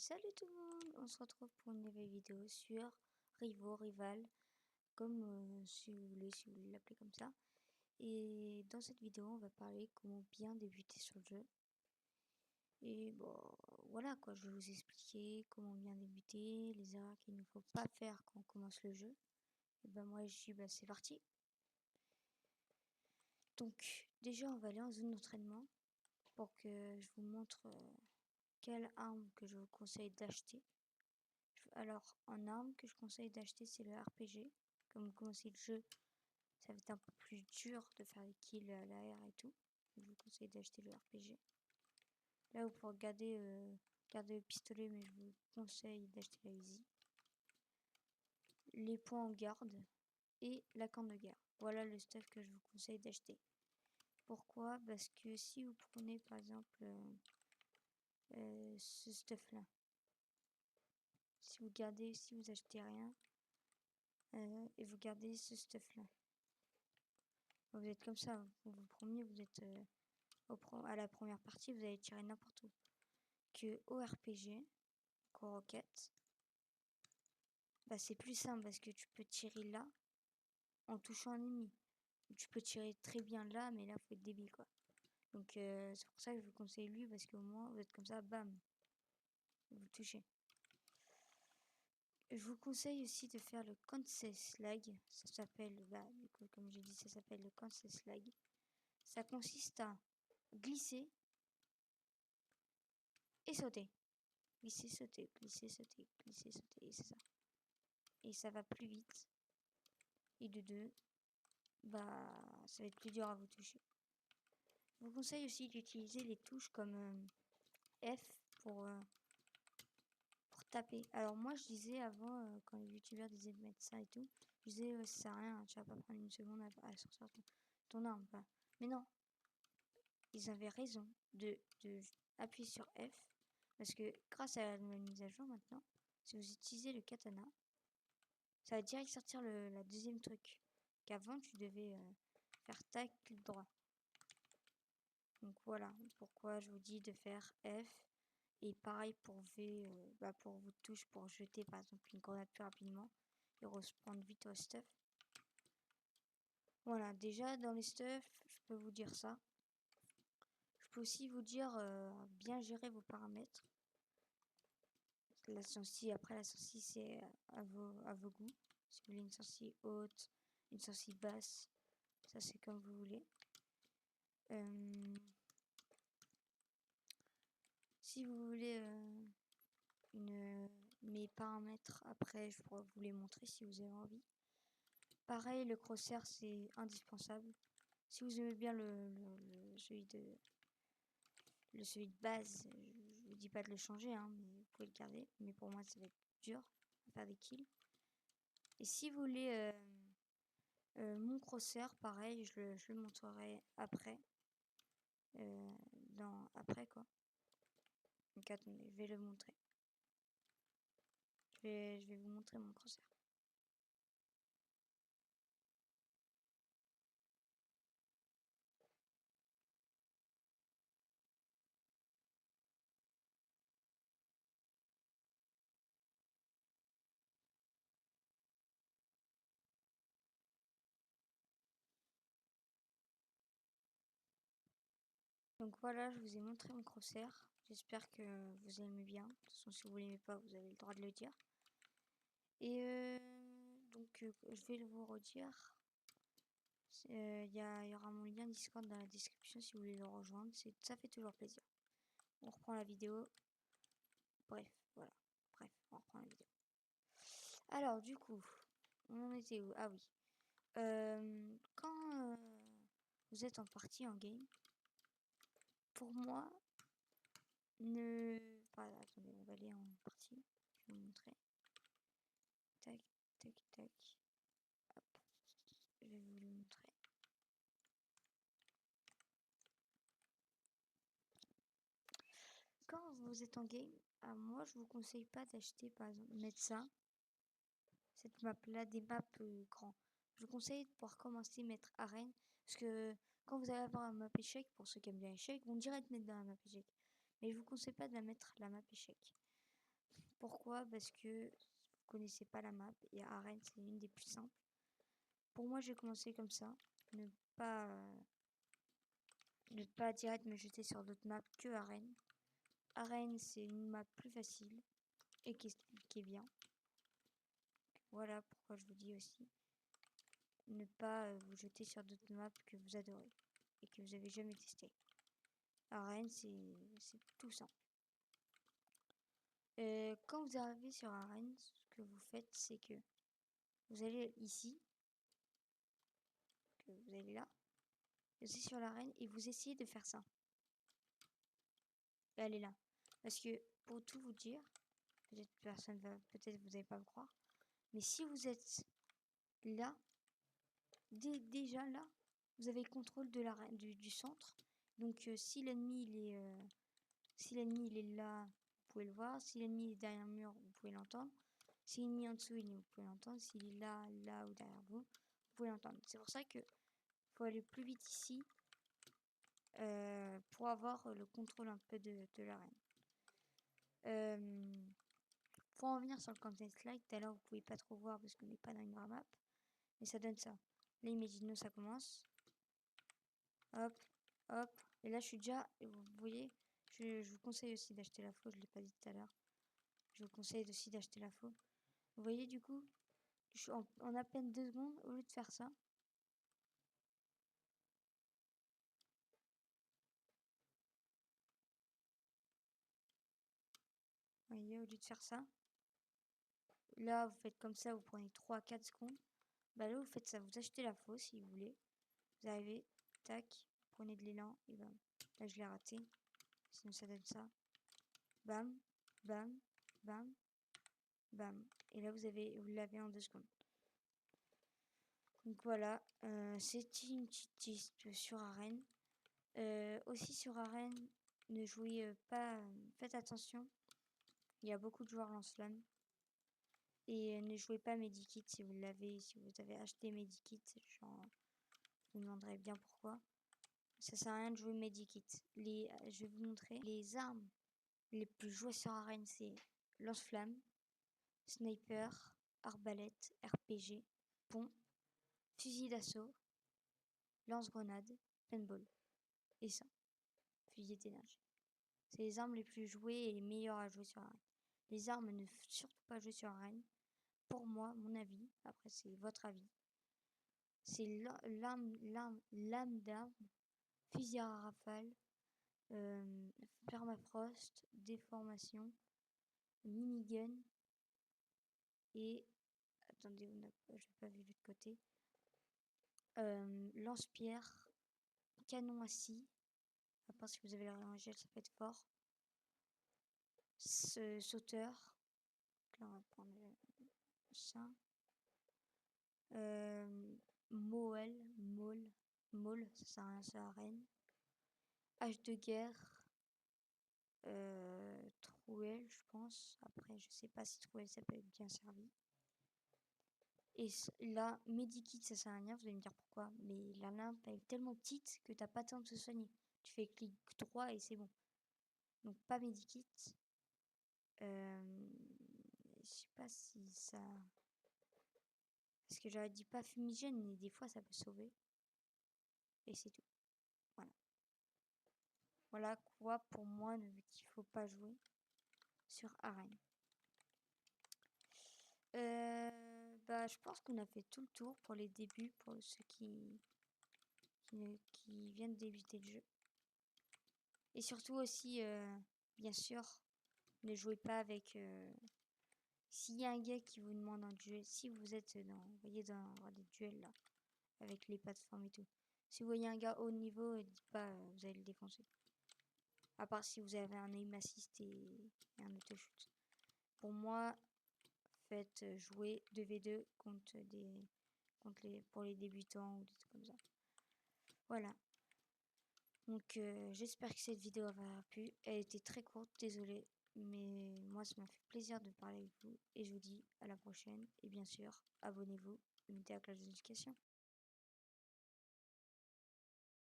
Salut tout le monde, on se retrouve pour une nouvelle vidéo sur Rivaux, Rival, comme si vous voulez l'appeler comme ça. Et dans cette vidéo, on va parler comment bien débuter sur le jeu. Et bon, voilà quoi, je vais vous expliquer comment bien débuter, les erreurs qu'il ne faut pas faire quand on commence le jeu. Et ben moi je dis, c'est parti. Donc déjà, on va aller en zone d'entraînement pour que je vous montre quelle arme que je vous conseille d'acheter. Alors, en arme que je conseille d'acheter, c'est le RPG. Comme vous commencez le jeu, ça va être un peu plus dur de faire les kills à l'air et tout. Je vous conseille d'acheter le RPG. Là, vous pouvez garder le pistolet, mais je vous conseille d'acheter la Uzi. Les points en garde et la corne de guerre. Voilà le stuff que je vous conseille d'acheter. Pourquoi? Parce que si vous prenez par exemple ce stuff là, si vous achetez rien et vous gardez ce stuff là, vous êtes comme ça, vous premier vous êtes à la première partie, vous allez tirer n'importe où. Que au RPG, qu'au roquette, c'est plus simple parce que tu peux tirer là en touchant un ennemi. Tu peux tirer très bien là, mais là faut être débile quoi. Donc c'est pour ça que je vous conseille lui parce qu'au moins vous êtes comme ça, bam, vous touchez. Je vous conseille aussi de faire le Kansas lag. Ça s'appelle, du coup, comme j'ai dit, ça s'appelle le Kansas lag. Ça consiste à glisser et sauter. Glisser, sauter, glisser, sauter, glisser, sauter, et c'est ça. Et ça va plus vite. Et de deux, ça va être plus dur à vous toucher. Je vous conseille aussi d'utiliser les touches comme F pour taper. Alors moi je disais avant, quand les youtubeurs disaient de mettre ça et tout, je disais ça sert à rien, tu vas pas prendre une seconde à sortir ton arme. Mais non, ils avaient raison de appuyer sur F, parce que grâce à la nouvelle mise à jour maintenant, si vous utilisez le katana, ça va direct sortir la deuxième truc. Qu'avant tu devais faire tac, clic droit. Donc voilà pourquoi je vous dis de faire F. Et pareil pour V, pour vos touches pour jeter par exemple une grenade plus rapidement et reprendre vite au stuff. Voilà, déjà dans les stuff, je peux vous dire ça. Je peux aussi vous dire bien gérer vos paramètres. La sensi, après la sensi c'est à vos goûts. Si vous voulez une sensi haute, une sensi basse, ça c'est comme vous voulez. Si vous voulez mes paramètres, après je pourrais vous les montrer si vous avez envie. Pareil, le crosshair c'est indispensable. Si vous aimez bien celui de base, je vous dis pas de le changer, hein, mais vous pouvez le garder. Mais pour moi, ça va être dur à faire des kills. Et si vous voulez mon crosshair, pareil, je le montrerai après. Après quoi. Donc attendez, je vais le montrer. Je vais vous montrer mon crosshair. Donc voilà, je vous ai montré mon crosshair. J'espère que vous aimez bien. De toute façon, si vous l'aimez pas, vous avez le droit de le dire. Et donc, je vais vous redire. Il y aura mon lien Discord dans la description si vous voulez le rejoindre. Ça fait toujours plaisir. On reprend la vidéo. Bref, voilà. Bref, on reprend la vidéo. Alors, du coup, on en était où? Ah oui. Quand vous êtes en partie en game, pour moi, attendez, on va aller en partie. Je vais vous montrer. Tac, tac, tac. Hop. Je vais vous le montrer. Quand vous êtes en game, moi je vous conseille pas d'acheter par exemple médecin, cette map là, des maps grands. Je vous conseille de pouvoir commencer mettre arène, parce que quand vous allez avoir un map échec, pour ceux qui aiment bien échec, vont direct mettre dans la map échec. Mais je vous conseille pas de la mettre la map échec. Pourquoi? Parce que vous connaissez pas la map et arène c'est une des plus simples. Pour moi, j'ai commencé comme ça, ne pas direct me jeter sur d'autres maps que arène. Arène c'est une map plus facile et qui est bien. Voilà pourquoi je vous dis aussi ne pas vous jeter sur d'autres maps que vous adorez et que vous avez jamais testé. Arène c'est tout simple. Quand vous arrivez sur arène, ce que vous faites c'est que vous allez ici, que vous allez là, vous allez sur l'arène et vous essayez de faire ça. Et elle est là. Parce que pour tout vous dire, peut-être vous n'allez pas me croire, mais si vous êtes là, déjà là, vous avez le contrôle de du centre. Donc si l'ennemi il est là, vous pouvez le voir. Si l'ennemi est derrière un mur, vous pouvez l'entendre. Si l'ennemi est en dessous, vous pouvez l'entendre. S'il est là, là ou derrière vous, vous pouvez l'entendre. C'est pour ça que faut aller plus vite ici pour avoir le contrôle un peu de l'arène. Pour en revenir sur le Counter Strike, tout à l'heure vous pouvez pas trop voir parce qu'on n'est pas dans une vraie map, mais ça donne ça. Là, imaginons ça commence. Hop, hop. Et là, je suis déjà. Vous voyez, je vous conseille aussi d'acheter la faux. Je l'ai pas dit tout à l'heure. Je vous conseille aussi d'acheter la faux. Vous voyez, du coup, je suis en à peine 2 secondes, au lieu de faire ça. Vous voyez, au lieu de faire ça. Là, vous faites comme ça, vous prenez 3-4 secondes. Bah là, vous faites ça. Vous achetez la faux si vous voulez. Vous arrivez, tac, vous prenez de l'élan et bam. Là, je l'ai raté. Sinon, ça donne ça. Bam, bam, bam, bam. Et là, vous l'avez en 2 secondes. Donc voilà, c'est une petite piste sur arène. Aussi sur arène, ne jouez pas, faites attention. Il y a beaucoup de joueurs lance-flammes. Et ne jouez pas Medikit si vous l'avez, si vous avez acheté Medikit, genre, vous me demanderez bien pourquoi. Ça sert à rien de jouer Medikit. Je vais vous montrer les armes les plus jouées sur arène, c'est lance-flamme, sniper, arbalète, RPG, pont, fusil d'assaut, lance-grenade, paintball. Et ça, fusil d'énergie. C'est les armes les plus jouées et les meilleures à jouer sur arène. Les armes ne surtout pas jouer sur arène. Pour moi, mon avis, après c'est votre avis, c'est lame d'arme, fusil à rafale, permafrost, déformation, minigun et attendez, je n'ai pas vu l'autre côté. Lance-pierre, canon à scie. À part si vous avez le gel, ça peut être fort. Sauteur. Là, on va prendre ça. Maul, ça sert à rien, ça arène. Hache de guerre. Trouelle, je pense. Après, je sais pas si Trouelle, ça peut être bien servi. Et là, Medikit, ça sert à rien, vous allez me dire pourquoi. Mais la lampe, elle est tellement petite que t'as pas le temps de se soigner. Tu fais clic droit et c'est bon. Donc, pas Medikit. Je sais pas si ça. Parce que j'aurais dit pas fumigène, mais des fois ça peut sauver. Et c'est tout. Voilà. Voilà quoi pour moi qu'il faut pas jouer sur arène. Bah, je pense qu'on a fait tout le tour pour les débuts, pour ceux qui viennent de débuter le jeu. Et surtout aussi, bien sûr, ne jouez pas avec. S'il y a un gars qui vous demande un duel, si vous êtes vous voyez dans des duels là, avec les plateformes et tout. Si vous voyez un gars haut niveau, dites pas vous allez le défoncer. À part si vous avez un aim assist et un auto-shoot. Pour moi, faites jouer 2v2 pour les débutants ou des trucs comme ça. Voilà. Donc j'espère que cette vidéo va plu. Elle était très courte, désolée. Mais moi, ça m'a fait plaisir de parler avec vous. Et je vous dis à la prochaine. Et bien sûr, abonnez-vous et mettez la cloche de notification.